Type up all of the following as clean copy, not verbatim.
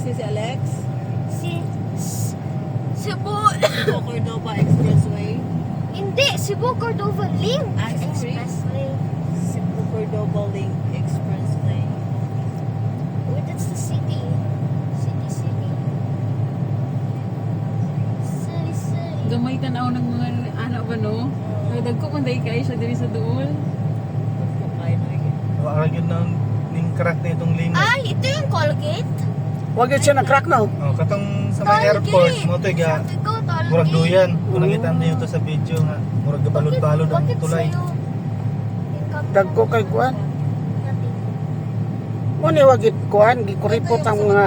kasi si Alex? Cebu. Cebu Cordova Expressway. Hindi, Cebu Cordova Link Ah, sorry. Expressway. Cebu Cordova Link Expressway. Wait, that's the city. City. City. Gamay tanaw ng mga anak ba no? Nagdag ko kung dahil kayo siya diri sa duol. Wala yun ng ning crack na itong linggo. Ay, ito yung Colgate? Wag yun siya nag-crack no. Oh, katong sa may airport mo to ga. Sabi ko, Colgate. Murag duyan. Kung nakita niyo to sa video nga, murag balod-balod ang Bakit tulay. sa'yo? Dagko kay kuan. Nothing. Muni wagit kuan gikuripot ang mga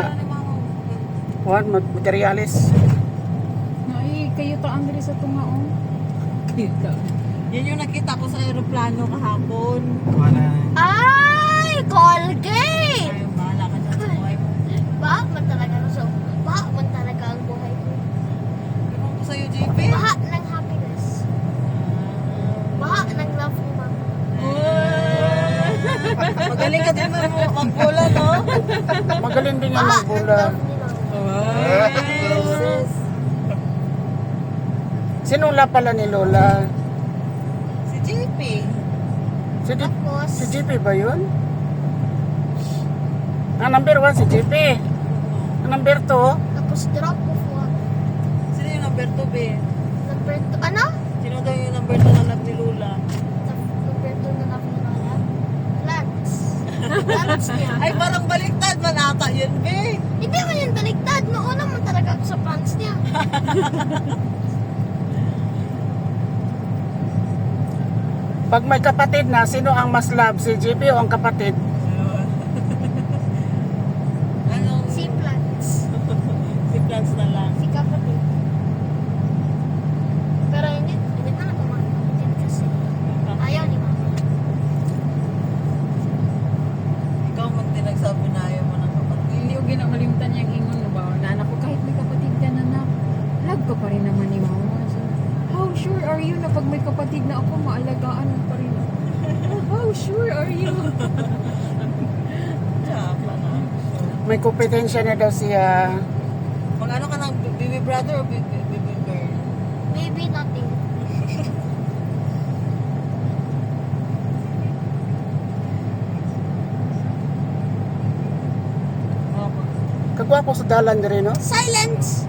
kuan materialis. Ay, kayo taan diri sa tungaon. Kayo ta. Yan yung nakita ko sa aeroplano kahapon. Wala. Ay, Colgate! Ay, bahala ka dyan sa buhay mo. Baha man talaga ang buhay ko. Ewan ko sa'yo, JP. Baha ng happiness. Baha ng love ni mama. Magaling ka din magbola, no? Magaling din yung Baha ng magbola. love ni mama. Sis. Sinula pala ni Lola. Si JP. Tapos, Si JP ba yun? Ang number 1 si JP. Ang number 2, tapos drop of what? Sino yung number 2, be? Number 2, ano? Sino daw yung number 2 na love ni Lula? Number 2 na love ni Lola? Plants. Plants niya. Ay, parang baliktad man ata yun, be. Hindi man yun baliktad. Nauna man talaga ako sa plants niya. pag may kapatid na, sino ang mas love? Si JP o ang kapatid? Anong Si plants. si plants na lang? Si kapatid. Pero hindi na ako mga kapatid kasi ayaw ni mama. Ikaw man din nagsabi na ayaw mo ng kapatid. Hindi ko ginamalimtan yung ingon no ba? Na anak ko kahit may kapatid ka na na. Love ka pa rin naman ni mama. So, how sure are you na pag may kapatid na ako, maalagaan mo pa rin ako? How sure are you? Tsaka na. May kompetensya na daw siya. Mag-ano ka ng baby brother o baby girl? Maybe nothing. Kagwapo sa dalan diri no? Silence!